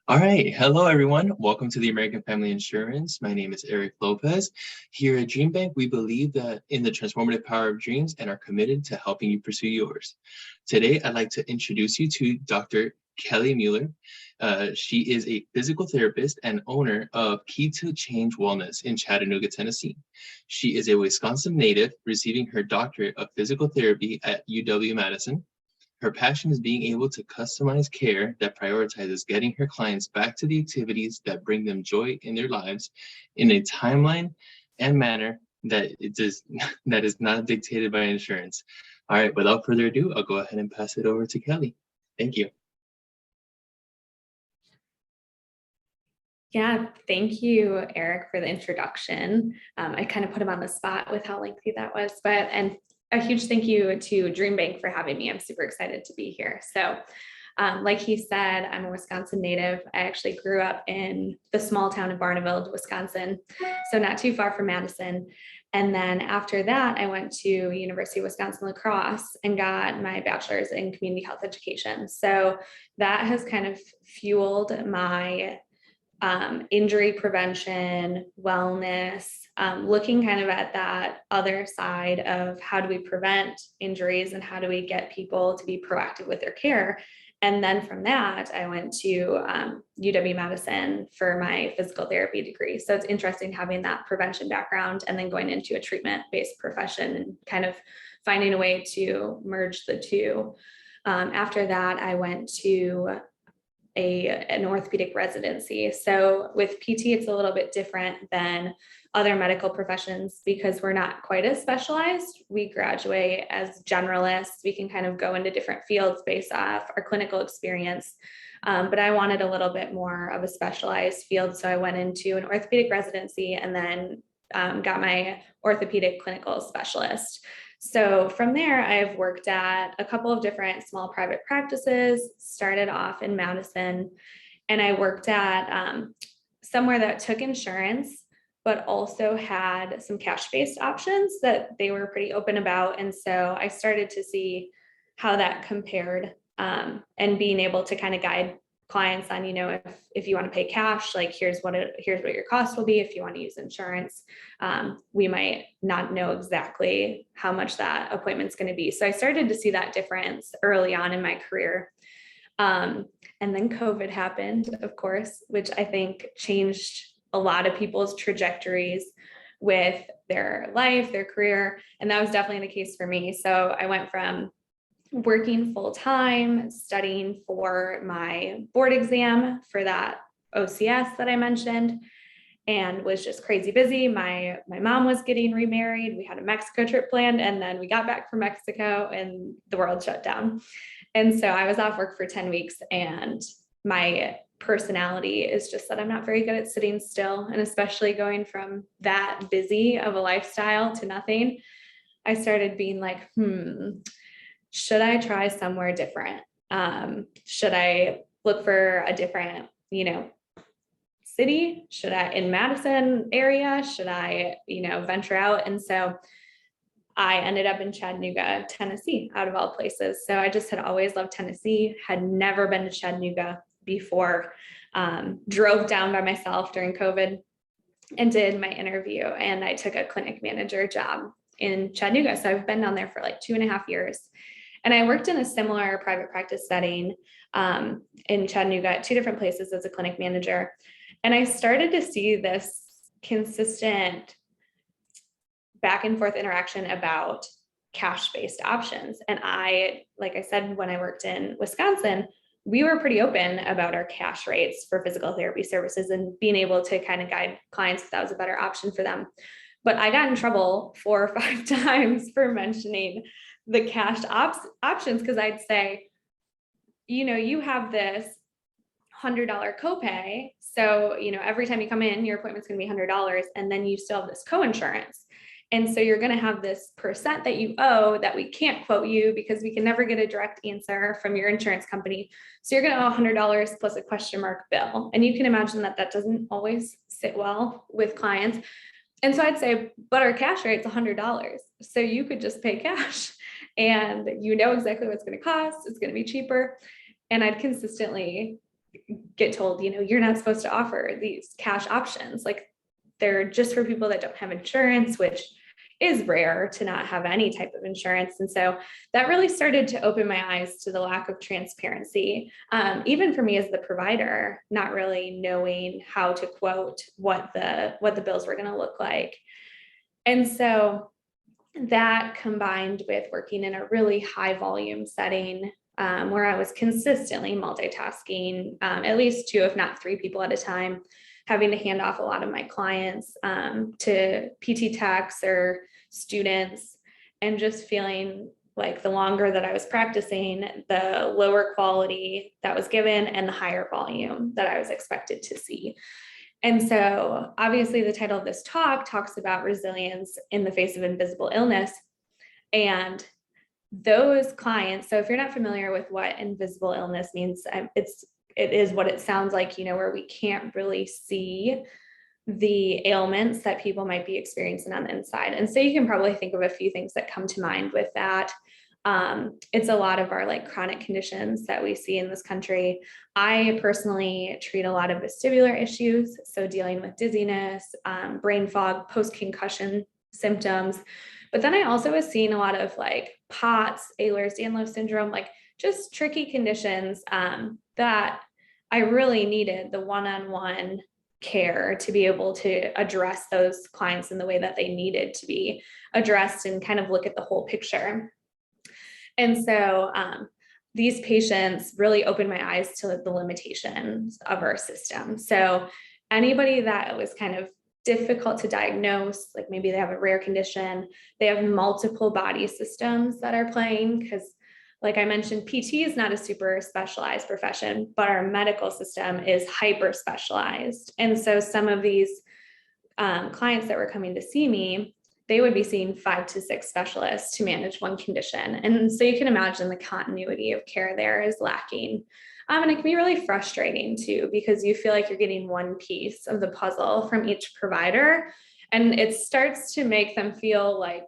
All right. Hello, everyone. Welcome to the American Family Insurance. My name is Eric Lopez. Here at DreamBank, we believe that in the transformative power of dreams and are committed to helping you pursue yours. Today, I'd like to introduce you to Dr. Kelly Mueller. She is a physical therapist and owner of Key to Change Wellness in Chattanooga, Tennessee. She is a Wisconsin native, receiving her doctorate of physical therapy at UW-Madison. Her passion is being able to customize care that prioritizes getting her clients back to the activities that bring them joy in their lives in a timeline and manner that is not dictated by insurance. All right, without further ado, I'll go ahead and pass it over to Kelly. Thank you. Yeah, thank you, Eric, for the introduction. I kind of put him on the spot with how lengthy that was, and a huge thank you to DreamBank for having me. I'm super excited to be here. So like he said, I'm a Wisconsin native. I actually grew up in the small town of Barneveld, Wisconsin, so not too far from Madison. And then after that, I went to University of Wisconsin-La Crosse and got my bachelor's in community health education. So that has kind of fueled my injury prevention, wellness, looking kind of at that other side of how do we prevent injuries and how do we get people to be proactive with their care. And then from that, I went to UW-Madison for my physical therapy degree. So it's interesting having that prevention background and then going into a treatment-based profession and kind of finding a way to merge the two. After that, I went to an orthopedic residency. So with PT, it's a little bit different than other medical professions because we're not quite as specialized. We graduate as generalists. We can kind of go into different fields based off our clinical experience. But I wanted a little bit more of a specialized field. So I went into an orthopedic residency and then got my orthopedic clinical specialist. So from there, I've worked at a couple of different small private practices, started off in Madison, and I worked at somewhere that took insurance, but also had some cash-based options that they were pretty open about. And so I started to see how that compared and being able to kind of guide clients on, if you want to pay cash, like here's what your cost will be. If you want to use insurance, we might not know exactly how much that appointment's going to be. So I started to see that difference early on in my career. And then COVID happened, of course, which I think changed a lot of people's trajectories with their life, their career. And that was definitely the case for me. So I went from working full-time, studying for my board exam for that OCS that I mentioned, and was just crazy busy. My mom was getting remarried. We had a Mexico trip planned, and then we got back from Mexico and the world shut down. And so I was off work for 10 weeks, and my personality is just that I'm not very good at sitting still, and especially going from that busy of a lifestyle to nothing, I started being like, should I try somewhere different? Should I look for a different, city? Should I in Madison area? Should I, venture out? And so I ended up in Chattanooga, Tennessee, out of all places. So I just had always loved Tennessee, had never been to Chattanooga before, drove down by myself during COVID and did my interview. And I took a clinic manager job in Chattanooga. So I've been down there for like 2.5 years. And I worked in a similar private practice setting in Chattanooga at 2 different places as a clinic manager. And I started to see this consistent back and forth interaction about cash-based options. And like I said, when I worked in Wisconsin, we were pretty open about our cash rates for physical therapy services and being able to kind of guide clients if that was a better option for them. But I got in trouble 4 or 5 times for mentioning the cash options, because I'd say, you have this $100 copay. So, every time you come in, your appointment's going to be $100, and then you still have this co-insurance. And so you're going to have this percent that you owe that we can't quote you because we can never get a direct answer from your insurance company. So you're going to owe $100 plus a question mark bill. And you can imagine that doesn't always sit well with clients. And so I'd say, but our cash rate's $100. So you could just pay cash and exactly what it's going to cost. It's going to be cheaper. And I'd consistently get told, you're not supposed to offer these cash options. Like, they're just for people that don't have insurance, which is rare to not have any type of insurance. And so that really started to open my eyes to the lack of transparency, even for me as the provider, not really knowing how to quote what the bills were going to look like. And so that, combined with working in a really high volume setting, where I was consistently multitasking, at least 2, if not 3 people at a time, having to hand off a lot of my clients to PT techs or students, and just feeling like the longer that I was practicing, the lower quality that was given and the higher volume that I was expected to see. And so obviously the title of this talk talks about resilience in the face of invisible illness. And those clients, so if you're not familiar with what invisible illness means, it is what it sounds like, where we can't really see the ailments that people might be experiencing on the inside. And so you can probably think of a few things that come to mind with that. It's a lot of our like chronic conditions that we see in this country. I personally treat a lot of vestibular issues, so dealing with dizziness, brain fog, post-concussion symptoms. But then I also was seeing a lot of like POTS, Ehlers-Danlos syndrome, like just tricky conditions that I really needed the one-on-one care to be able to address those clients in the way that they needed to be addressed and kind of look at the whole picture. And so these patients really opened my eyes to the limitations of our system. So anybody that was kind of difficult to diagnose, like maybe they have a rare condition, they have multiple body systems that are playing, because like I mentioned, PT is not a super specialized profession, but our medical system is hyper specialized. And so some of these clients that were coming to see me, they would be seeing 5 to 6 specialists to manage one condition. And so you can imagine the continuity of care there is lacking. And it can be really frustrating too, because you feel like you're getting one piece of the puzzle from each provider, and it starts to make them feel like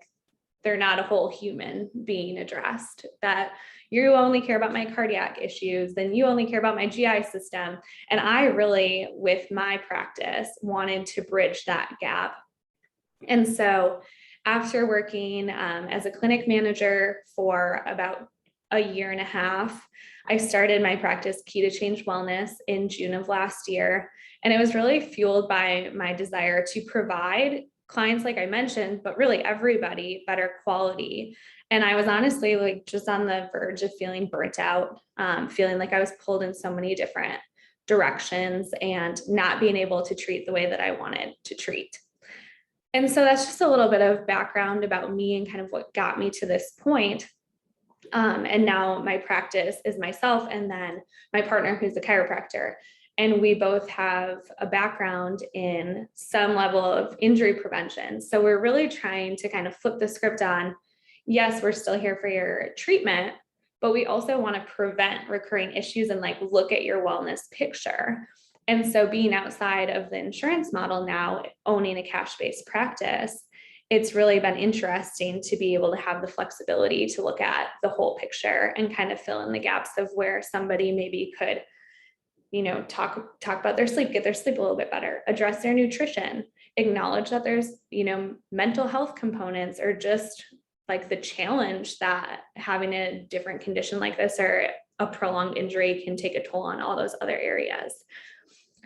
they're not a whole human being addressed, that you only care about my cardiac issues, then you only care about my GI system. And I really, with my practice, wanted to bridge that gap. And so after working as a clinic manager for about a year and a half, I started my practice Key to Change Wellness in June of last year. And it was really fueled by my desire to provide clients, like I mentioned, but really everybody, better quality. And I was honestly like just on the verge of feeling burnt out, feeling like I was pulled in so many different directions and not being able to treat the way that I wanted to treat. And so that's just a little bit of background about me and kind of what got me to this point. And now my practice is myself and then my partner, who's a chiropractor. And we both have a background in some level of injury prevention. So we're really trying to kind of flip the script on, yes, we're still here for your treatment, but we also want to prevent recurring issues and like look at your wellness picture. And so being outside of the insurance model now, owning a cash-based practice, it's really been interesting to be able to have the flexibility to look at the whole picture and kind of fill in the gaps of where somebody maybe could, talk about their sleep, get their sleep a little bit better, address their nutrition, acknowledge that there's, mental health components, or just like the challenge that having a different condition like this or a prolonged injury can take a toll on all those other areas.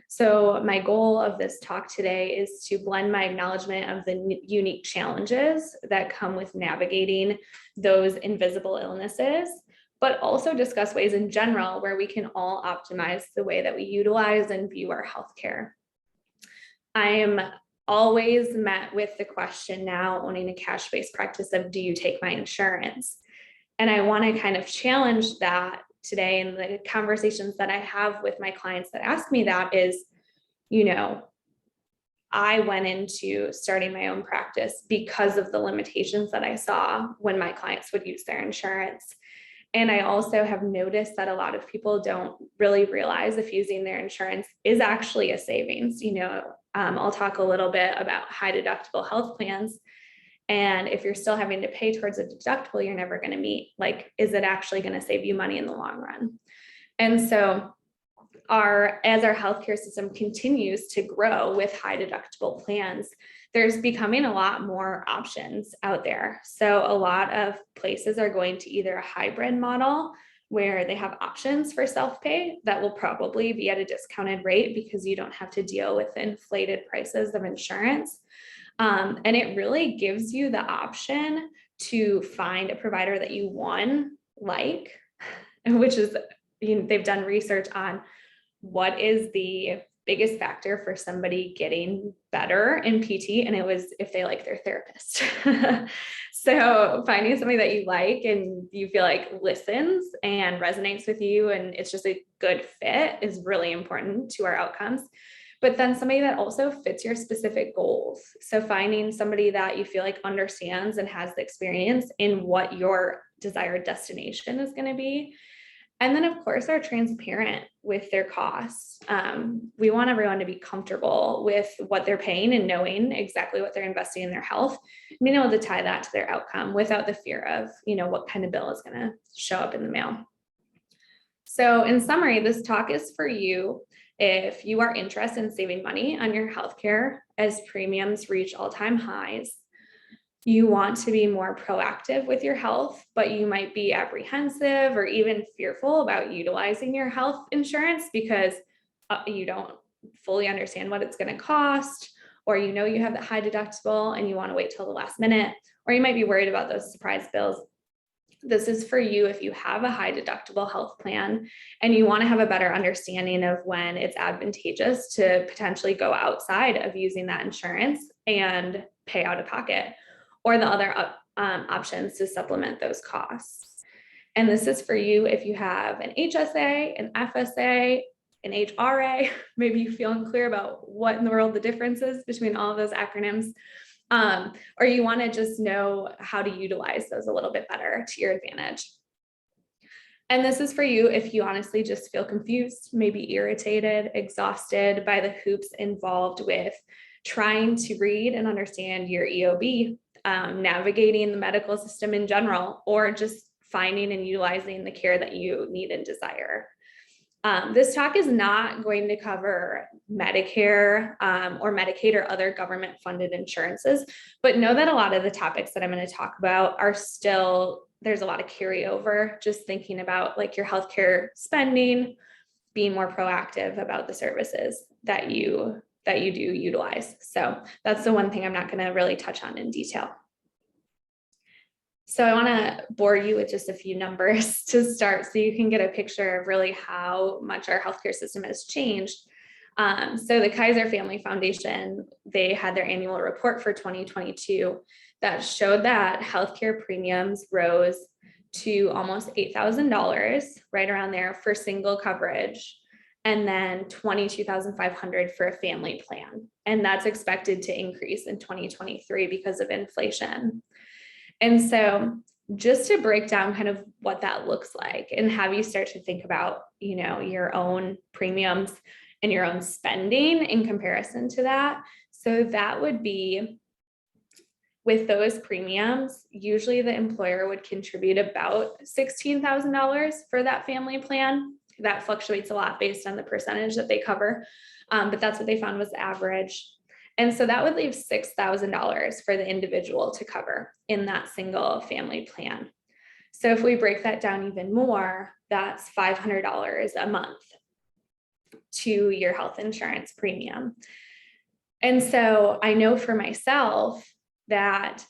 So my goal of this talk today is to blend my acknowledgement of the unique challenges that come with navigating those invisible illnesses, but also discuss ways in general where we can all optimize the way that we utilize and view our healthcare. I am always met with the question now, owning a cash-based practice, of do you take my insurance? And I want to kind of challenge that today in the conversations that I have with my clients that ask me that is, I went into starting my own practice because of the limitations that I saw when my clients would use their insurance. And I also have noticed that a lot of people don't really realize if using their insurance is actually a savings. I'll talk a little bit about high deductible health plans. And if you're still having to pay towards a deductible, you're never going to meet, like, is it actually going to save you money in the long run? And so as our healthcare system continues to grow with high deductible plans, there's becoming a lot more options out there. So a lot of places are going to either a hybrid model where they have options for self-pay that will probably be at a discounted rate because you don't have to deal with inflated prices of insurance. And it really gives you the option to find a provider that you like, which is, they've done research on what is the biggest factor for somebody getting better in PT, and it was if they like their therapist. So finding somebody that you like and you feel like listens and resonates with you and it's just a good fit is really important to our outcomes. But then somebody that also fits your specific goals. So finding somebody that you feel like understands and has the experience in what your desired destination is going to be. And then, of course, are transparent with their costs. We want everyone to be comfortable with what they're paying and knowing exactly what they're investing in their health, and being able to tie that to their outcome without the fear of, what kind of bill is going to show up in the mail. So in summary, this talk is for you if you are interested in saving money on your healthcare as premiums reach all-time highs. You want to be more proactive with your health, but you might be apprehensive or even fearful about utilizing your health insurance because you don't fully understand what it's going to cost, or you have that high deductible and you want to wait till the last minute, or you might be worried about those surprise bills. This is for you if you have a high deductible health plan and you want to have a better understanding of when it's advantageous to potentially go outside of using that insurance and pay out of pocket, or the other options to supplement those costs. And this is for you if you have an HSA, an FSA, an HRA, maybe you feel unclear about what in the world the difference is between all of those acronyms, or you want to just know how to utilize those a little bit better to your advantage. And this is for you if you honestly just feel confused, maybe irritated, exhausted by the hoops involved with trying to read and understand your EOB, navigating the medical system in general, or just finding and utilizing the care that you need and desire. This talk is not going to cover Medicare or Medicaid or other government funded insurances, but know that a lot of the topics that I'm going to talk about are still, there's a lot of carryover, just thinking about like your healthcare spending, being more proactive about the services that you do utilize. So that's the one thing I'm not going to really touch on in detail. So I want to bore you with just a few numbers to start so you can get a picture of really how much our healthcare system has changed. So the Kaiser Family Foundation, they had their annual report for 2022 that showed that healthcare premiums rose to almost $8,000, right around there for single coverage, and then $22,500 for a family plan. And that's expected to increase in 2023 because of inflation. And so just to break down kind of what that looks like and have you start to think about, your own premiums and your own spending in comparison to that. So that would be with those premiums, usually the employer would contribute about $16,000 for that family plan. That fluctuates a lot based on the percentage that they cover, but that's what they found was the average. And so that would leave $6,000 for the individual to cover in that single family plan. So if we break that down even more, that's $500 a month to your health insurance premium. And so I know for myself that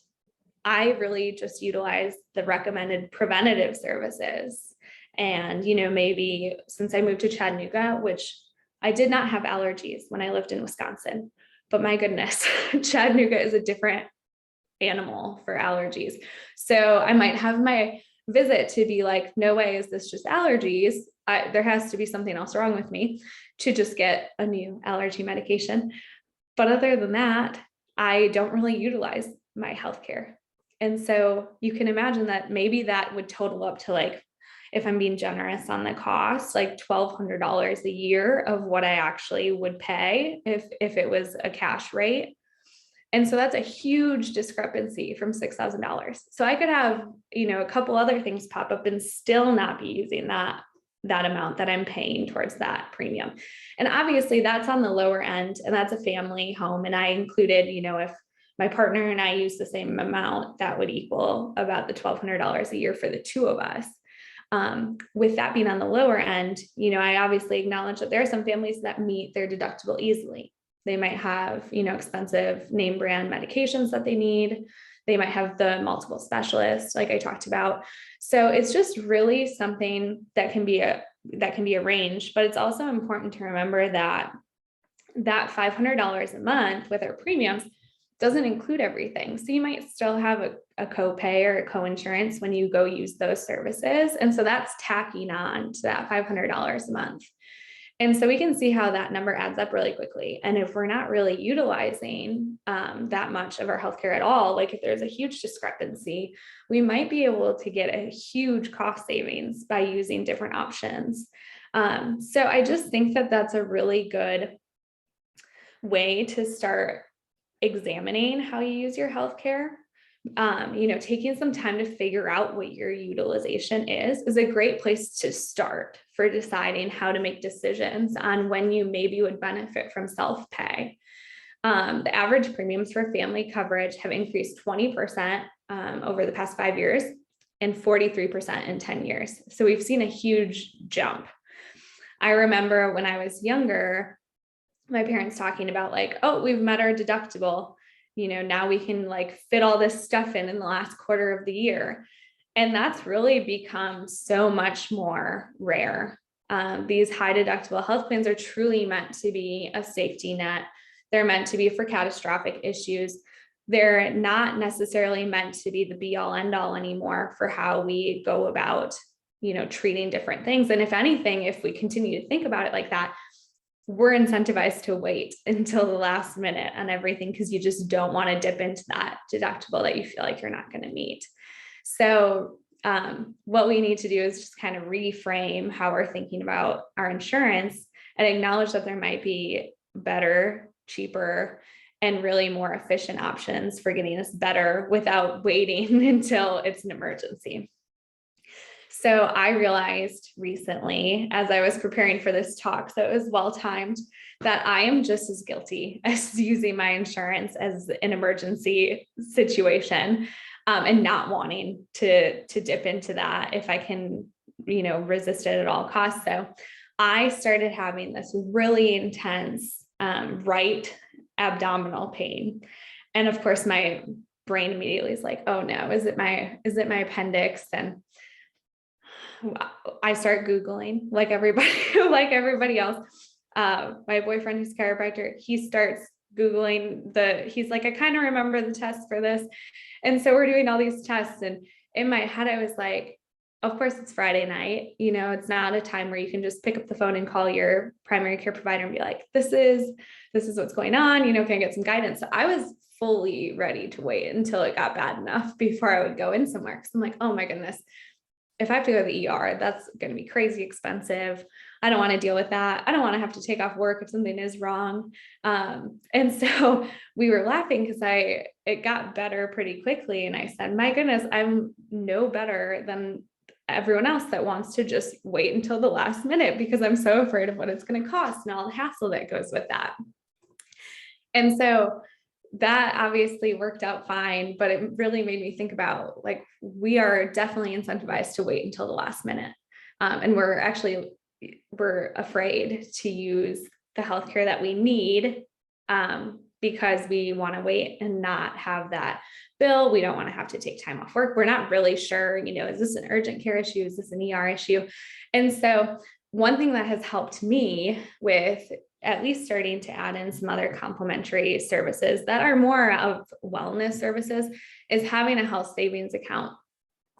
I really just utilize the recommended preventative services. And, maybe since I moved to Chattanooga, which I did not have allergies when I lived in Wisconsin, but my goodness, Chattanooga is a different animal for allergies. So I might have my visit to be like, no way is this just allergies. There has to be something else wrong with me to just get a new allergy medication. But other than that, I don't really utilize my healthcare. And so you can imagine that maybe that would total up to like, if I'm being generous on the cost, like $1,200 a year of what I actually would pay if it was a cash rate. And so that's a huge discrepancy from $6,000. So I could have, a couple other things pop up and still not be using that that amount that I'm paying towards that premium. And obviously that's on the lower end, and that's a family home. And I included, if my partner and I use the same amount, that would equal about the $1,200 a year for the two of us. With that being on the lower end, I obviously acknowledge that there are some families that meet their deductible easily. They might have, expensive name brand medications that they need. They might have the multiple specialists, like I talked about. So it's just really something that can be arranged, but it's also important to remember that $500 a month with our premiums doesn't include everything. So you might still have a copay or a coinsurance when you go use those services. And so that's tacking on to that $500 a month. And so we can see how that number adds up really quickly. And if we're not really utilizing that much of our healthcare at all, like if there's a huge discrepancy, we might be able to get a huge cost savings by using different options. So I just think that that's a really good way to start examining how you use your healthcare. Taking some time to figure out what your utilization is a great place to start for deciding how to make decisions on when you maybe would benefit from self-pay. The average premiums for family coverage have increased 20% over the past 5 years and 43% in 10 years. So we've seen a huge jump. I remember when I was younger, my parents talking about like, oh, we've met our deductible. Now we can like fit all this stuff in the last quarter of the year. And that's really become so much more rare. These high deductible health plans are truly meant to be a safety net. They're meant to be for catastrophic issues. They're not necessarily meant to be the be all end all anymore for how we go about, treating different things. And if anything, if we continue to think about it like that, we're incentivized to wait until the last minute on everything because you just don't want to dip into that deductible that you feel like you're not going to meet. So what we need to do is just kind of reframe how we're thinking about our insurance and acknowledge that there might be better, cheaper, and really more efficient options for getting us better without waiting until it's an emergency. So I realized recently, as I was preparing for this talk, so it was well-timed, that I am just as guilty as using my insurance as an emergency situation and not wanting to dip into that if I can, resist it at all costs. So I started having this really intense right abdominal pain. And of course, my brain immediately is like, oh no, is it my appendix? And I start Googling like everybody else. My boyfriend, who's a chiropractor, he starts Googling he's like, I kind of remember the test for this. And so we're doing all these tests. And in my head, I was like, of course it's Friday night. It's not a time where you can just pick up the phone and call your primary care provider and be like, this is what's going on. Can I get some guidance? So I was fully ready to wait until it got bad enough before I would go in somewhere. Cause I'm like, oh my goodness, if I have to go to the ER, that's going to be crazy expensive. I don't want to deal with that. I don't want to have to take off work if something is wrong. And so we were laughing because it got better pretty quickly. And I said, my goodness, I'm no better than everyone else that wants to just wait until the last minute because I'm so afraid of what it's going to cost and all the hassle that goes with that. And so that obviously worked out fine, but it really made me think about like, we are definitely incentivized to wait until the last minute. And we're afraid to use the healthcare that we need because we want to wait and not have that bill. We don't want to have to take time off work. We're not really sure, is this an urgent care issue? Is this an ER issue? And so one thing that has helped me with at least starting to add in some other complementary services that are more of wellness services is having a health savings account.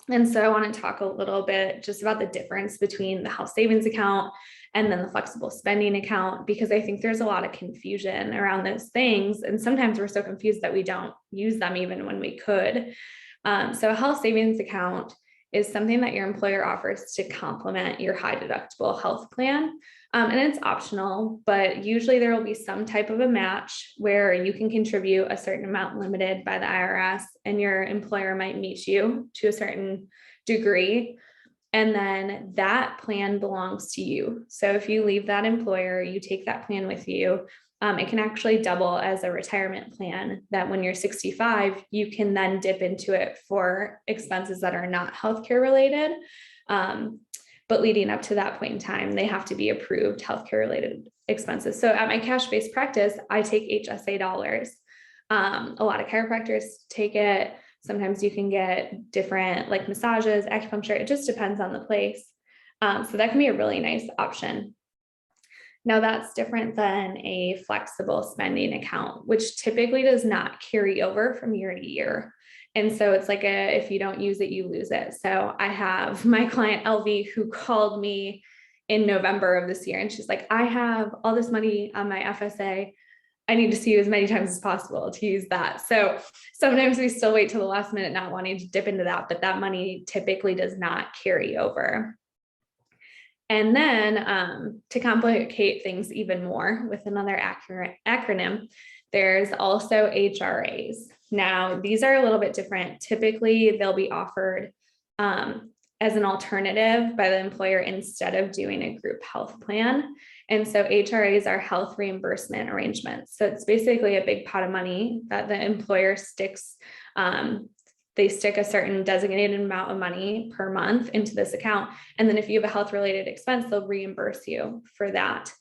And so I want to talk a little bit just about the difference between the health savings account and then the flexible spending account, because I think there's a lot of confusion around those things. And sometimes we're so confused that we don't use them even when we could. So a health savings account is something that your employer offers to complement your high deductible health plan. And it's optional, but usually there will be some type of a match where you can contribute a certain amount limited by the IRS and your employer might meet you to a certain degree. And then that plan belongs to you. So if you leave that employer, you take that plan with you. It can actually double as a retirement plan that when you're 65, you can then dip into it for expenses that are not healthcare related. But leading up to that point in time, they have to be approved healthcare related expenses. So at my cash-based practice, I take HSA dollars. A lot of chiropractors take it. Sometimes you can get different like massages, acupuncture. It just depends on the place. So that can be a really nice option. Now that's different than a flexible spending account, which typically does not carry over from year to year. And so it's like if you don't use it, you lose it. So I have my client LV who called me in November of this year, and she's like, I have all this money on my FSA. I need to see you as many times as possible to use that. So sometimes we still wait till the last minute, not wanting to dip into that, but that money typically does not carry over. And then to complicate things even more with another acronym, there's also HRAs. Now, these are a little bit different. Typically, they'll be offered as an alternative by the employer instead of doing a group health plan. And so HRAs are health reimbursement arrangements. So it's basically a big pot of money that the employer sticks. They stick a certain designated amount of money per month into this account. And then if you have a health related expense, they'll reimburse you for that.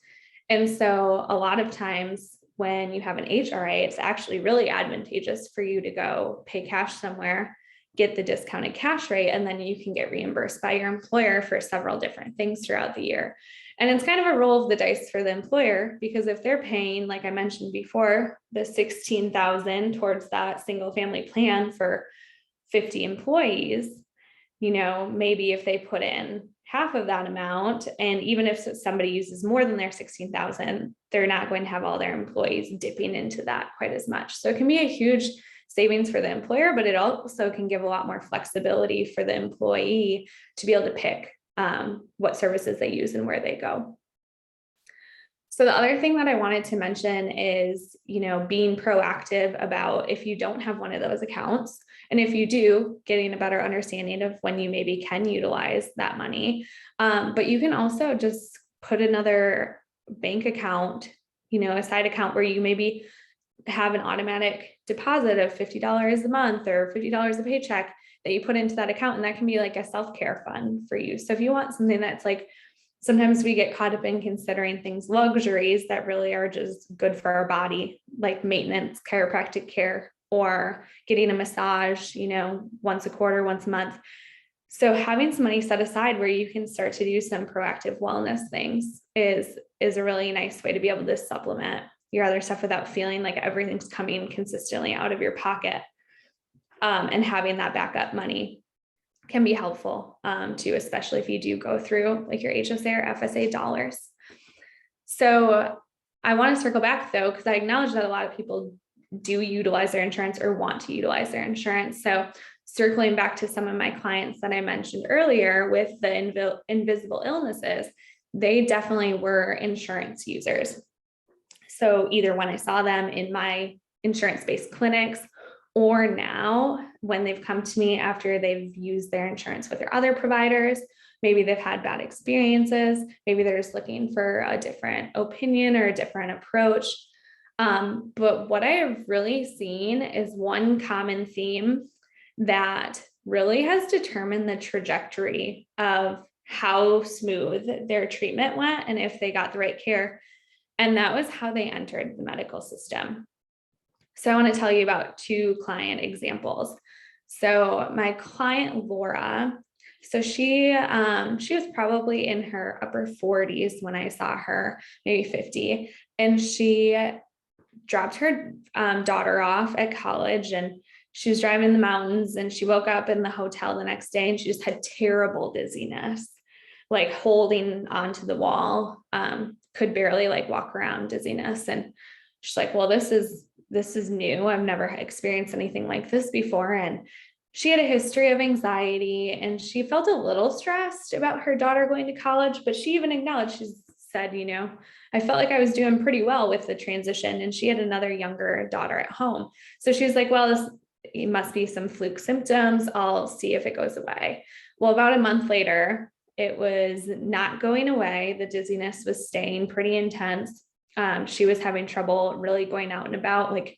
And so a lot of times when you have an HRA, it's actually really advantageous for you to go pay cash somewhere, get the discounted cash rate, and then you can get reimbursed by your employer for several different things throughout the year. And it's kind of a roll of the dice for the employer, because if they're paying, like I mentioned before, the $16,000 towards that single family plan for 50 employees, maybe if they put in half of that amount, and even if somebody uses more than their 16,000, they're not going to have all their employees dipping into that quite as much. So it can be a huge savings for the employer, but it also can give a lot more flexibility for the employee to be able to pick what services they use and where they go. So the other thing that I wanted to mention is, being proactive about if you don't have one of those accounts, and if you do, getting a better understanding of when you maybe can utilize that money. But you can also just put another bank account, a side account where you maybe have an automatic deposit of $50 a month or $50 a paycheck that you put into that account. And that can be like a self-care fund for you. So if you want something that's like, sometimes we get caught up in considering things luxuries that really are just good for our body, like maintenance, chiropractic care, or getting a massage, once a quarter, once a month. So having some money set aside where you can start to do some proactive wellness things is a really nice way to be able to supplement your other stuff without feeling like everything's coming consistently out of your pocket. And having that backup money can be helpful too, especially if you do go through like your HSA or FSA dollars. So I want to circle back though, because I acknowledge that a lot of people do utilize their insurance or want to utilize their insurance. So circling back to some of my clients that I mentioned earlier with the invisible illnesses, they definitely were insurance users. So either when I saw them in my insurance-based clinics, or now when they've come to me after they've used their insurance with their other providers, maybe they've had bad experiences, maybe they're just looking for a different opinion or a different approach. But what I have really seen is one common theme that really has determined the trajectory of how smooth their treatment went and if they got the right care. And that was how they entered the medical system. So I want to tell you about two client examples. So my client Laura, so she was probably in her upper 40s when I saw her, maybe 50, and she dropped her daughter off at college, and she was driving in the mountains, and she woke up in the hotel the next day and she just had terrible dizziness, like holding onto the wall, could barely like walk around, dizziness. And she's like, well, this is new. I've never experienced anything like this before. And she had a history of anxiety, and she felt a little stressed about her daughter going to college, but she even acknowledged, she said, I felt like I was doing pretty well with the transition. And she had another younger daughter at home. So she was like, well, it must be some fluke symptoms. I'll see if it goes away. Well, about a month later, it was not going away. The dizziness was staying pretty intense. She was having trouble really going out and about, like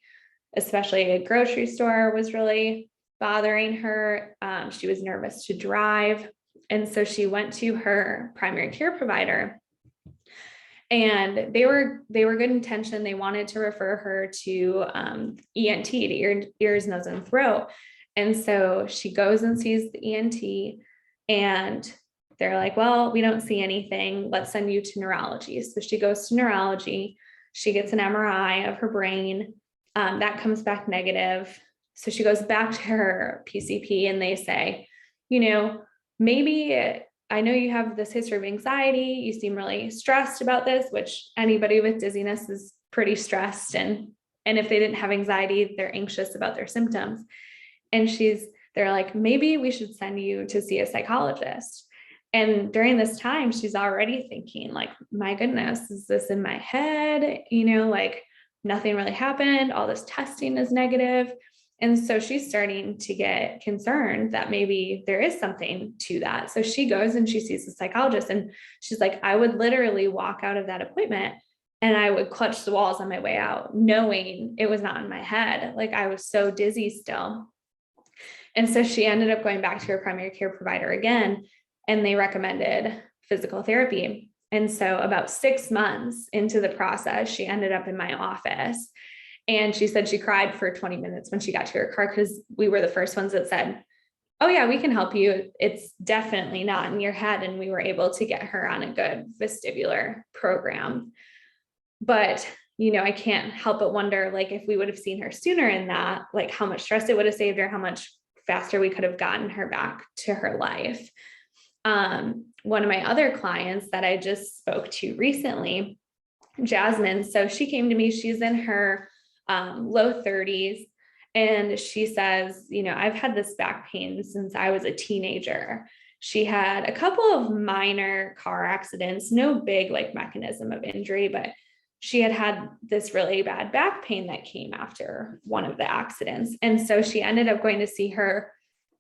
especially a grocery store was really bothering her. She was nervous to drive. And so she went to her primary care provider, and they were good intention. They wanted to refer her to ENT, to ears, nose, and throat. And so she goes and sees the ENT, and they're like, well, we don't see anything. Let's send you to neurology. So she goes to neurology. She gets an MRI of her brain. That comes back negative. So she goes back to her PCP, and they say, maybe I know you have this history of anxiety. You seem really stressed about this, which anybody with dizziness is pretty stressed. And if they didn't have anxiety, they're anxious about their symptoms. And they're like, maybe we should send you to see a psychologist. And during this time, she's already thinking like, my goodness, is this in my head? Like nothing really happened. All this testing is negative. And so she's starting to get concerned that maybe there is something to that. So she goes and she sees a psychologist, and she's like, I would literally walk out of that appointment and I would clutch the walls on my way out, knowing it was not in my head. Like I was so dizzy still. And so she ended up going back to her primary care provider again, and they recommended physical therapy. And so about 6 months into the process, she ended up in my office. And she said she cried for 20 minutes when she got to her car, because we were the first ones that said, oh yeah, we can help you. It's definitely not in your head. And we were able to get her on a good vestibular program. But, I can't help but wonder, like, if we would have seen her sooner in that, like how much stress it would have saved her, how much faster we could have gotten her back to her life. One of my other clients that I just spoke to recently, Jasmine. So she came to me, she's in her low 30s. And she says, I've had this back pain since I was a teenager. She had a couple of minor car accidents, no big like mechanism of injury, but she had this really bad back pain that came after one of the accidents. And so she ended up going to see her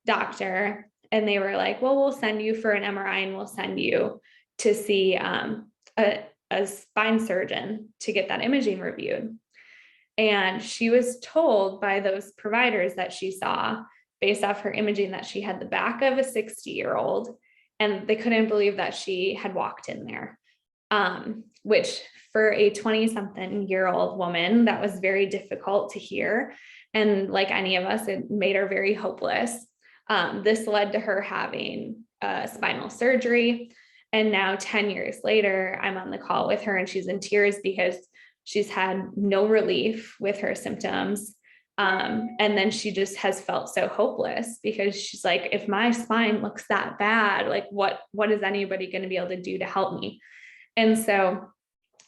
doctor, and they were like, well, we'll send you for an MRI, and we'll send you to see a spine surgeon to get that imaging reviewed. And she was told by those providers that she saw, based off her imaging, that she had the back of a 60-year-old, and they couldn't believe that she had walked in there, which for a 20-something-year-old woman, that was very difficult to hear. And like any of us, it made her very hopeless. This led to her having spinal surgery. And now 10 years later, I'm on the call with her, and she's in tears because she's had no relief with her symptoms. And then she just has felt so hopeless, because she's like, if my spine looks that bad, like what is anybody going to be able to do to help me? And so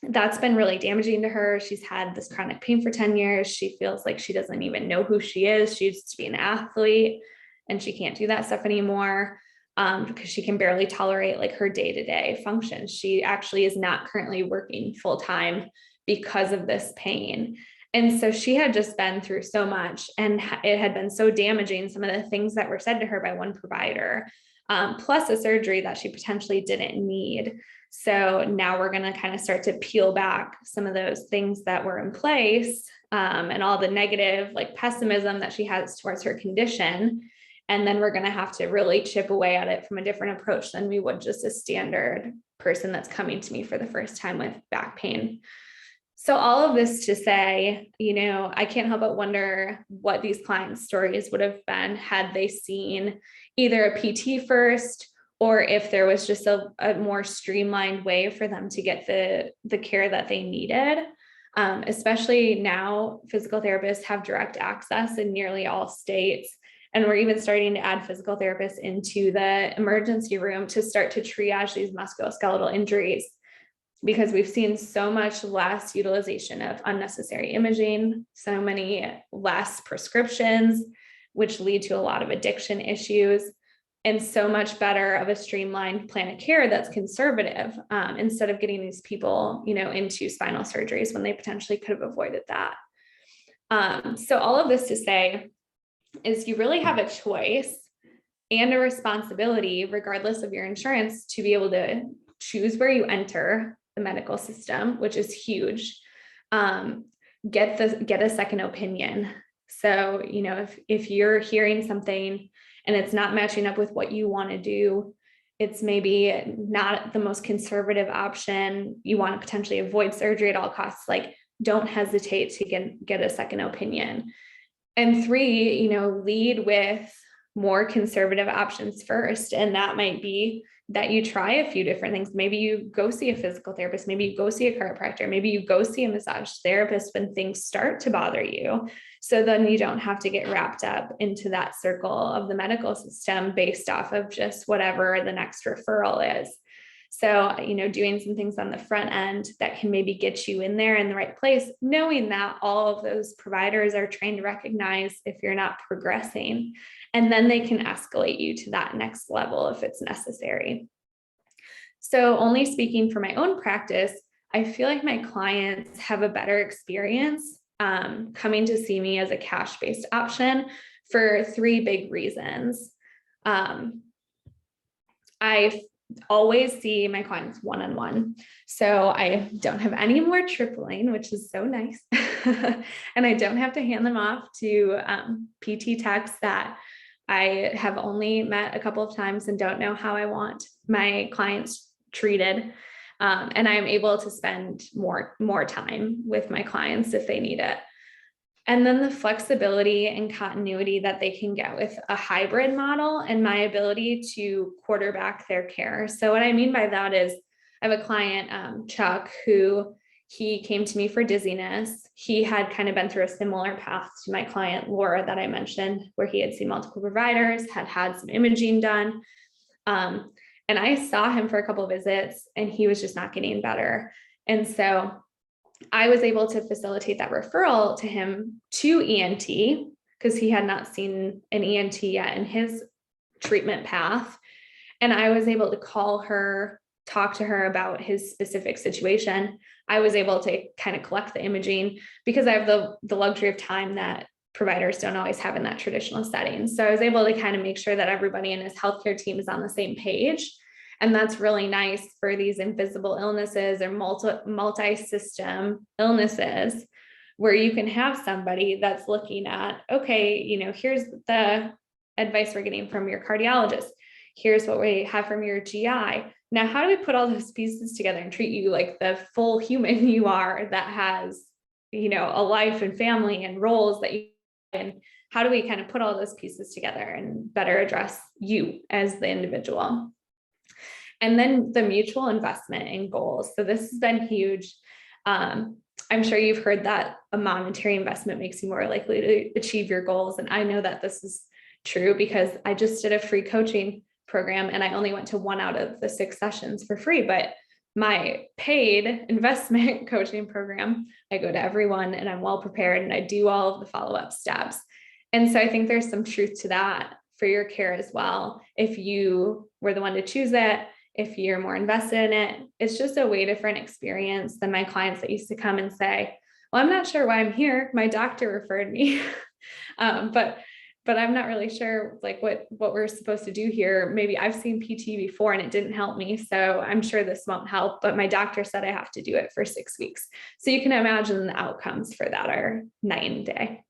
that's been really damaging to her. She's had this chronic pain for 10 years. She feels like she doesn't even know who she is. She used to be an athlete, and she can't do that stuff anymore. Because she can barely tolerate like her day-to-day functions. She actually is not currently working full-time because of this pain. And so she had just been through so much, and it had been so damaging, some of the things that were said to her by one provider, plus a surgery that she potentially didn't need. So now we're going to kind of start to peel back some of those things that were in place, and all the negative like pessimism that she has towards her condition. And then we're going to have to really chip away at it from a different approach than we would just a standard person that's coming to me for the first time with back pain. So all of this to say, I can't help but wonder what these clients' stories would have been had they seen either a PT first, or if there was just a more streamlined way for them to get the care that they needed. Especially now, physical therapists have direct access in nearly all states. And we're even starting to add physical therapists into the emergency room to start to triage these musculoskeletal injuries, because we've seen so much less utilization of unnecessary imaging, so many less prescriptions, which lead to a lot of addiction issues, and so much better of a streamlined plan of care that's conservative, instead of getting these people, into spinal surgeries when they potentially could have avoided that. So all of this to say is you really have a choice and a responsibility, regardless of your insurance, to be able to choose where you enter the medical system, which is huge. Get a second opinion. So, if you're hearing something and it's not matching up with what you want to do, it's maybe not the most conservative option. You want to potentially avoid surgery at all costs. Like, don't hesitate to get a second opinion. And 3, lead with more conservative options first. And that might be that you try a few different things. Maybe you go see a physical therapist, maybe you go see a chiropractor, maybe you go see a massage therapist when things start to bother you. So then you don't have to get wrapped up into that circle of the medical system based off of just whatever the next referral is. So, doing some things on the front end that can maybe get you in there in the right place, knowing that all of those providers are trained to recognize if you're not progressing, and then they can escalate you to that next level if it's necessary. So, only speaking for my own practice, I feel like my clients have a better experience coming to see me as a cash-based option for 3 big reasons. I always see my clients one-on-one. So I don't have any more tripling, which is so nice. And I don't have to hand them off to PT techs that I have only met a couple of times and don't know how I want my clients treated. And I'm able to spend more time with my clients if they need it. And then the flexibility and continuity that they can get with a hybrid model and my ability to quarterback their care. So what I mean by that is I have a client, Chuck, who he came to me for dizziness. He had kind of been through a similar path to my client, Laura, that I mentioned, where he had seen multiple providers, had some imaging done. And I saw him for a couple of visits and he was just not getting better. And so I was able to facilitate that referral to him to ENT because he had not seen an ENT yet in his treatment path. And I was able to call her, talk to her about his specific situation. I was able to kind of collect the imaging because I have the luxury of time that providers don't always have in that traditional setting. So I was able to kind of make sure that everybody in his healthcare team is on the same page. And that's really nice for these invisible illnesses or multi-system illnesses where you can have somebody that's looking at, okay, here's the advice we're getting from your cardiologist. Here's what we have from your GI. Now, how do we put all those pieces together and treat you like the full human you are that has, a life and family and roles that you, and how do we kind of put all those pieces together and better address you as the individual? And then the mutual investment in goals. So this has been huge. I'm sure you've heard that a monetary investment makes you more likely to achieve your goals. And I know that this is true because I just did a free coaching program and I only went to 1 out of the 6 sessions for free, but my paid investment coaching program, I go to everyone and I'm well prepared and I do all of the follow-up steps. And so I think there's some truth to that for your care as well. If you were the one to choose it, if you're more invested in it, it's just a way different experience than my clients that used to come and say, well, I'm not sure why I'm here. My doctor referred me, but I'm not really sure like what we're supposed to do here. Maybe I've seen PT before and it didn't help me. So I'm sure this won't help, but my doctor said I have to do it for 6 weeks. So you can imagine the outcomes for that are night and day.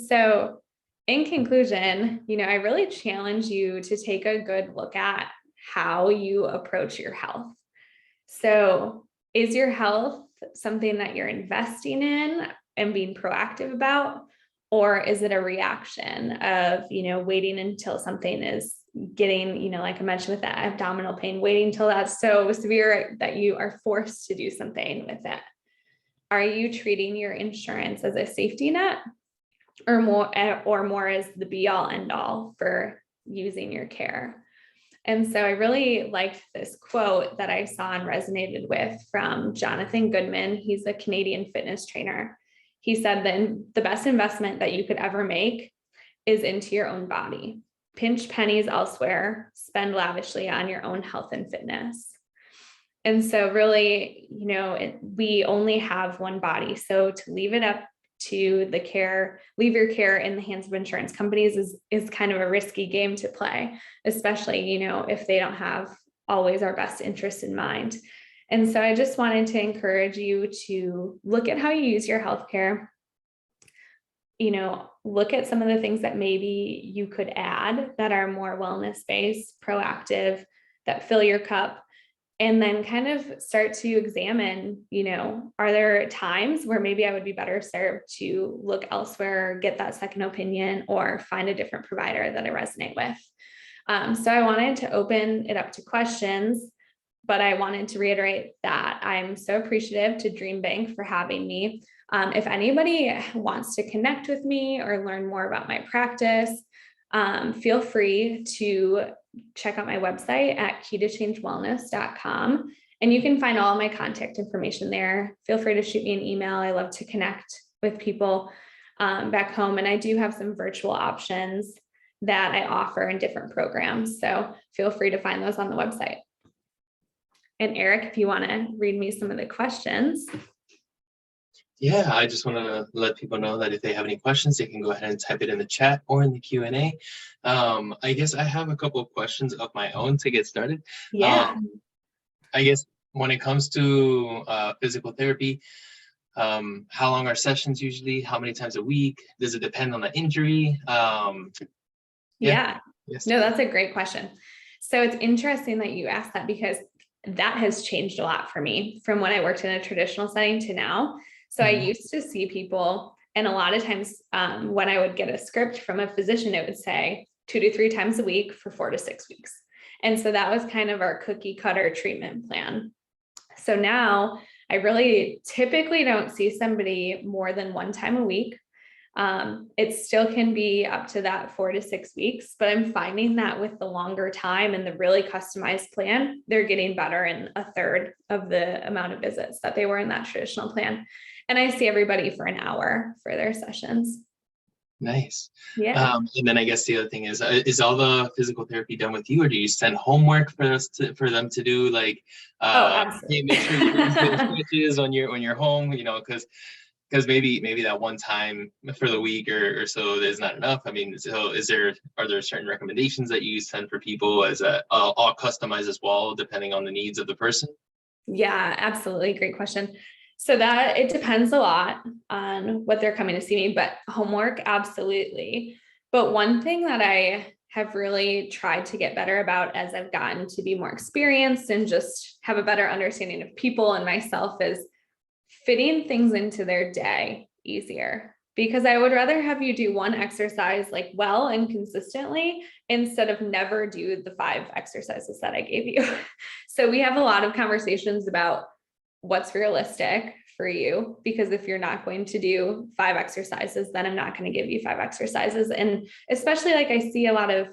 So in conclusion, I really challenge you to take a good look at how you approach your health. So is your health something that you're investing in and being proactive about? Or is it a reaction of, waiting until something is getting, like I mentioned with that abdominal pain, waiting until that's so severe that you are forced to do something with it? Are you treating your insurance as a safety net or more as the be all end all for using your care? And so I really liked this quote that I saw and resonated with from Jonathan Goodman. He's a Canadian fitness trainer. He said that the best investment that you could ever make is into your own body. Pinch pennies elsewhere, spend lavishly on your own health and fitness. And so really, we only have one body. So to leave it up to the care, leave your care in the hands of insurance companies is kind of a risky game to play, especially, if they don't have always our best interest in mind. And so I just wanted to encourage you to look at how you use your healthcare. Look at some of the things that maybe you could add that are more wellness-based, proactive, that fill your cup. And then kind of start to examine, are there times where maybe I would be better served to look elsewhere, get that second opinion, or find a different provider that I resonate with? So I wanted to open it up to questions, but I wanted to reiterate that I'm so appreciative to DreamBank for having me. If anybody wants to connect with me or learn more about my practice, feel free to check out my website at keytochange.wellness.com. And you can find all my contact information there. Feel free to shoot me an email. I love to connect with people back home. And I do have some virtual options that I offer in different programs. So feel free to find those on the website. And Eric, if you want to read me some of the questions. Yeah, I just want to let people know that if they have any questions, they can go ahead and type it in the chat or in the Q&A. I guess I have a couple of questions of my own to get started. Yeah. I guess when it comes to physical therapy, how long are sessions usually? How many times a week? Does it depend on the injury? Yeah. Yes. No, that's a great question. So it's interesting that you asked that, because that has changed a lot for me from when I worked in a traditional setting to now. So I used to see people, and a lot of times when I would get a script from a physician, it would say 2 to 3 times a week for 4 to 6 weeks. And so that was kind of our cookie cutter treatment plan. So now I really typically don't see somebody more than 1 time a week. It still can be up to that 4 to 6 weeks, but I'm finding that with the longer time and the really customized plan, they're getting better in a third of the amount of visits that they were in that traditional plan. And I see everybody for an hour for their sessions. Nice. Yeah. And then I guess the other thing is all the physical therapy done with you, or do you send homework for them to do? Like, Absolutely. make sure you do the stretches on your home, because maybe that one time for the week or so is not enough. I mean, so are there certain recommendations that you send for people as all customized as well, depending on the needs of the person? Yeah, absolutely. Great question. So that it depends a lot on what they're coming to see me, but homework, absolutely. But one thing that I have really tried to get better about as I've gotten to be more experienced and just have a better understanding of people and myself is fitting things into their day easier. Because I would rather have you do one exercise like well and consistently instead of never do the 5 exercises that I gave you. So we have a lot of conversations about what's realistic for you, because if you're not going to do 5 exercises, then I'm not going to give you 5 exercises. And especially like I see a lot of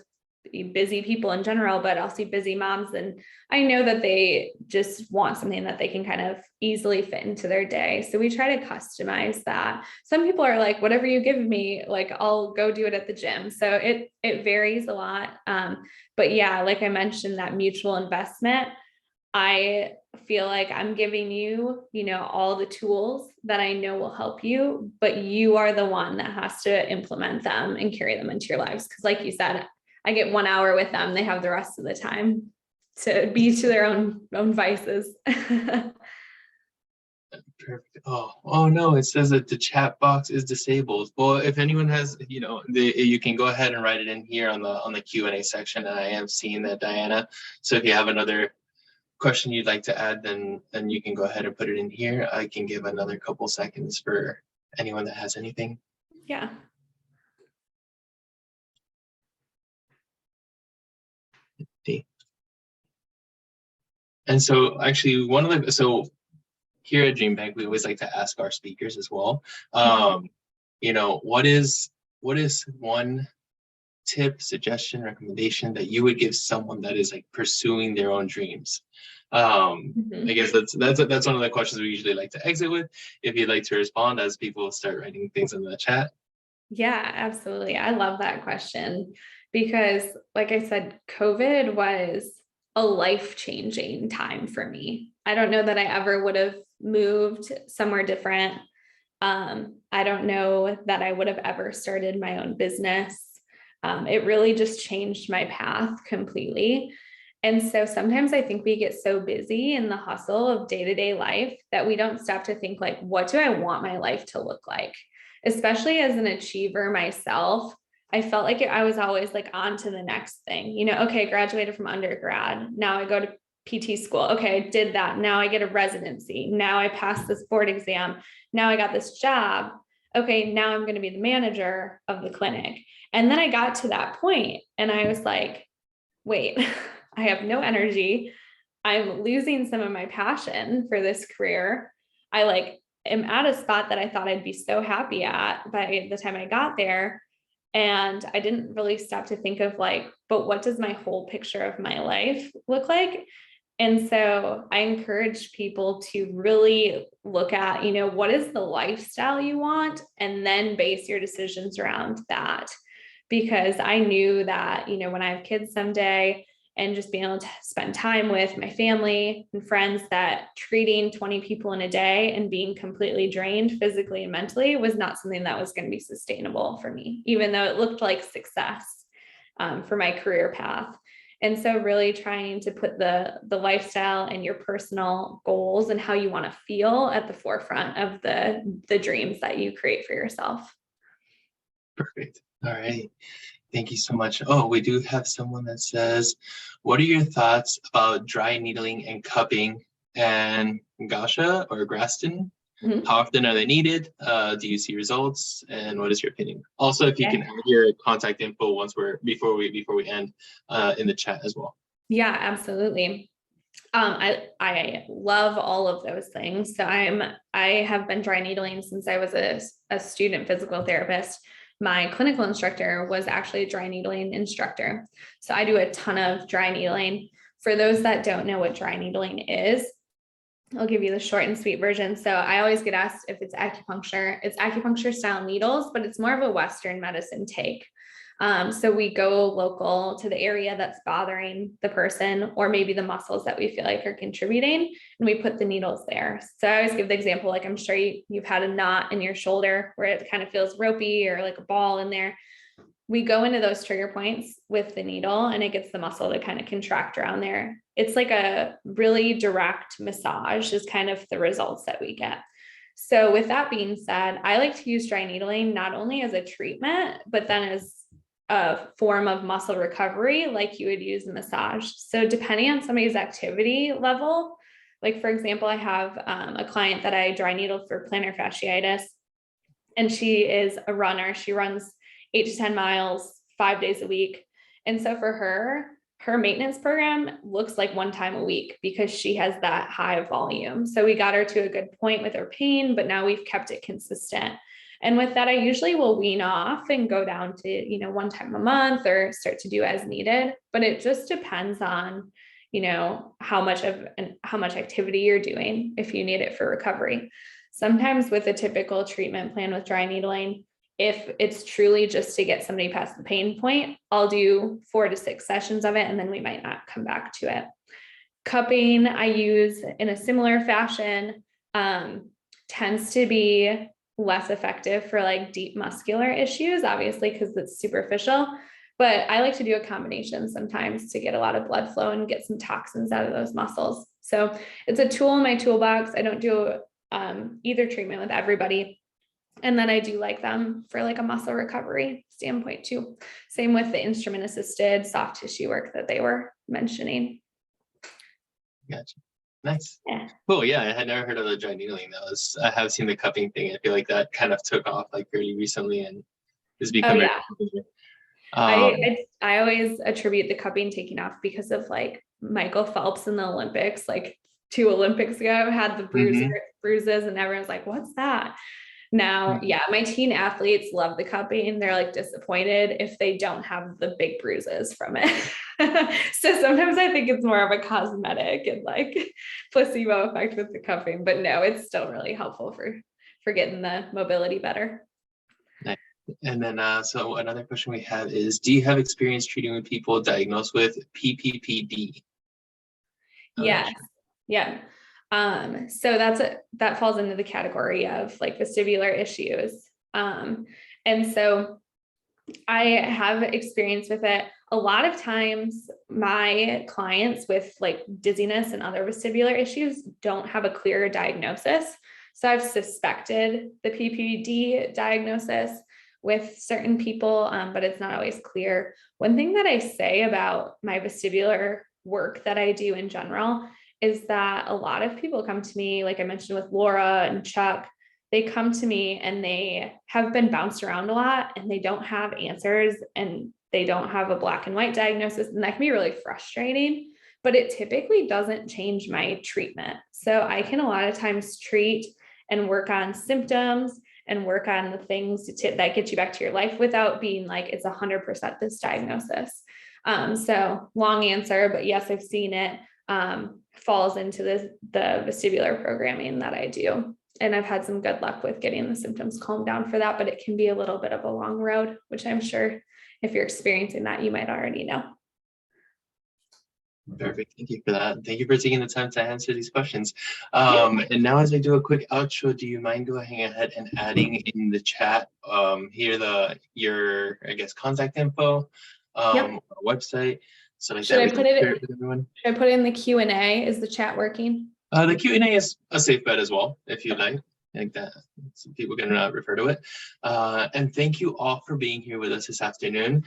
busy people in general, but I'll see busy moms, and I know that they just want something that they can kind of easily fit into their day. So we try to customize that. Some people are like, whatever you give me, like I'll go do it at the gym. So it varies a lot. But yeah, like I mentioned, that mutual investment, I feel like I'm giving you, all the tools that I know will help you, but you are the one that has to implement them and carry them into your lives. Because like you said, I get 1 hour with them. They have the rest of the time to be to their own vices. Perfect. Oh no, it says that the chat box is disabled. Well, if anyone has, you can go ahead and write it in here on the Q&A section. And I am seeing that, Diana. So if you have another question you'd like to add, then you can go ahead and put it in here. I can give another couple seconds for anyone that has anything. Yeah. And so actually here at DreamBank, we always like to ask our speakers as well, what is one tip, suggestion, recommendation that you would give someone that is like pursuing their own dreams? I guess that's one of the questions we usually like to exit with. If you'd like to respond as people start writing things in the chat. Yeah, absolutely. I love that question because, like I said, COVID was a life-changing time for me. I don't know that I ever would have moved somewhere different I don't know that I would have ever started my own business. It really just changed my path completely. And so sometimes I think we get so busy in the hustle of day-to-day life that we don't stop to think like, what do I want my life to look like? Especially as an achiever myself, I felt like I was always like on to the next thing, okay, graduated from undergrad. Now I go to PT school. Okay, I did that. Now I get a residency. Now I passed this board exam. Now I got this job. Okay, now I'm going to be the manager of the clinic. And then I got to that point and I was like, wait, I have no energy. I'm losing some of my passion for this career. I am at a spot that I thought I'd be so happy at by the time I got there. And I didn't really stop to think of but what does my whole picture of my life look like? And so I encourage people to really look at, what is the lifestyle you want, and then base your decisions around that. Because I knew that, when I have kids someday and just being able to spend time with my family and friends, that treating 20 people in a day and being completely drained physically and mentally was not something that was going to be sustainable for me, even though it looked like success for my career path. And so really trying to put the lifestyle and your personal goals and how you want to feel at the forefront of the dreams that you create for yourself. Perfect. All right. Thank you so much. Oh, we do have someone that says, what are your thoughts about dry needling and cupping and Gasha or Graston? Mhm. How often are they needed? Do you see results? And what is your opinion? Also, if you Okay. can add your contact info before we end in the chat as well. Yeah, absolutely. I love all of those things. So I have been dry needling since I was a student physical therapist. My clinical instructor was actually a dry needling instructor. So I do a ton of dry needling. For those that don't know what dry needling is, I'll give you the short and sweet version. So I always get asked if it's acupuncture. It's acupuncture style needles, but it's more of a Western medicine take. So we go local to the area that's bothering the person, or maybe the muscles that we feel like are contributing, and we put the needles there. So I always give the example, I'm sure you've had a knot in your shoulder where it kind of feels ropey or like a ball in there. We go into those trigger points with the needle and it gets the muscle to kind of contract around there. It's like a really direct massage is kind of the results that we get. So with that being said, I like to use dry needling not only as a treatment, but then as a form of muscle recovery, like you would use a massage. So depending on somebody's activity level, like for example, I have a client that I dry needled for plantar fasciitis, and she is a runner. She runs 8 to 10 miles, 5 days a week. And so for her maintenance program looks like one time a week because she has that high volume. So we got her to a good point with her pain, but now we've kept it consistent. And with that, I usually will wean off and go down to, one time a month or start to do as needed. But it just depends on, how much activity you're doing if you need it for recovery. Sometimes with a typical treatment plan with dry needling, if it's truly just to get somebody past the pain point, I'll do 4 to 6 sessions of it, and then we might not come back to it. Cupping, I use in a similar fashion, tends to be less effective for deep muscular issues, obviously, because it's superficial. But I like to do a combination sometimes to get a lot of blood flow and get some toxins out of those muscles. So it's a tool in my toolbox. I don't do either treatment with everybody. And then I do like them for a muscle recovery standpoint too. Same with the instrument assisted soft tissue work that they were mentioning. Gotcha. Nice. Yeah. Cool. Yeah, I had never heard of the dry needling. I have seen the cupping thing. I feel like that kind of took off pretty recently and has become very popular. I always attribute the cupping taking off because of Michael Phelps in the Olympics, 2 Olympics ago, had the bruises, and everyone's like, what's that? Now, yeah, my teen athletes love the cupping. They're disappointed if they don't have the big bruises from it. So sometimes I think it's more of a cosmetic and placebo effect with the cupping, but no, it's still really helpful for getting the mobility better. Nice. And then, so another question we have is, do you have experience treating with people diagnosed with PPPD? Yes. Yeah. So that falls into the category of like vestibular issues. And so I have experience with it. A lot of times my clients with like dizziness and other vestibular issues don't have a clear diagnosis. So I've suspected the PPD diagnosis with certain people, but it's not always clear. One thing that I say about my vestibular work that I do in general is that a lot of people come to me, like I mentioned with Laura and Chuck, they come to me and they have been bounced around a lot and they don't have answers and they don't have a black and white diagnosis. And that can be really frustrating, but it typically doesn't change my treatment. So I can a lot of times treat and work on symptoms and work on the things that get you back to your life without being like, it's 100% this diagnosis. So long answer, but yes, I've seen it falls into the vestibular programming that I do. And I've had some good luck with getting the symptoms calmed down for that, but it can be a little bit of a long road, which I'm sure if you're experiencing that, you might already know. Perfect. Thank you for that. Thank you for taking the time to answer these questions. And now as I do a quick outro, do you mind going ahead and adding in the chat here your, I guess, contact info, website, so like Should that I we put can it, share it with everyone? should I put it in the Q&A? Is the chat working? The Q&A is a safe bet as well, if you'd like. I think that some people can refer to it. And thank you all for being here with us this afternoon.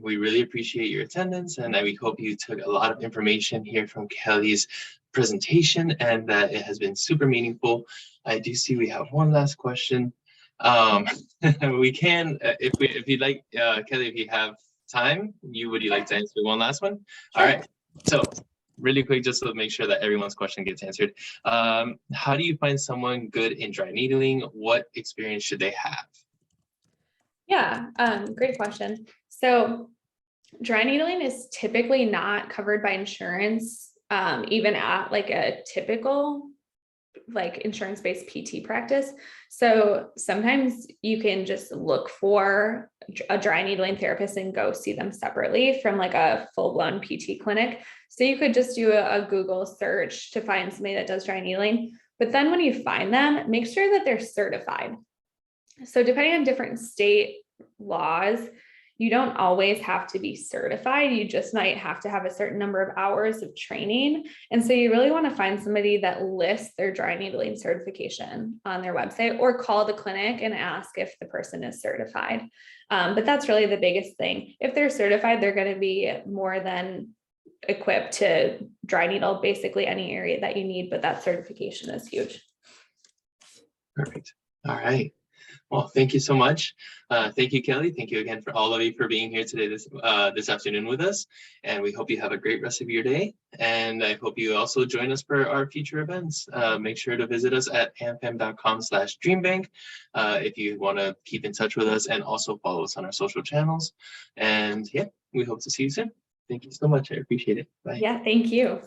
We really appreciate your attendance, and we hope you took a lot of information here from Kelly's presentation and that it has been super meaningful. I do see we have one last question. We can, if you'd like, Kelly, if you have time, would you like to answer one last one? Sure. All right, so really quick, just to make sure that everyone's question gets answered. How do you find someone good in dry needling? What experience should they have? Yeah, great question. So dry needling is typically not covered by insurance, even at like a typical like insurance-based PT practice. So sometimes you can just look for a dry needling therapist and go see them separately from like a full-blown PT clinic. So you could just do a Google search to find somebody that does dry needling. But then when you find them, make sure that they're certified. So depending on different state laws, you don't always have to be certified. You just might have to have a certain number of hours of training. And so you really want to find somebody that lists their dry needling certification on their website, or call the clinic and ask if the person is certified. But that's really the biggest thing. If they're certified, they're going to be more than equipped to dry needle basically any area that you need, but that certification is huge. Perfect. All right. Well, thank you so much. Thank you, Kelly. Thank you again for all of you for being here today, this afternoon with us. And we hope you have a great rest of your day. And I hope you also join us for our future events. Make sure to visit us at amfam.com/DreamBank if you want to keep in touch with us, and also follow us on our social channels. And yeah, we hope to see you soon. Thank you so much. I appreciate it. Bye. Yeah, thank you.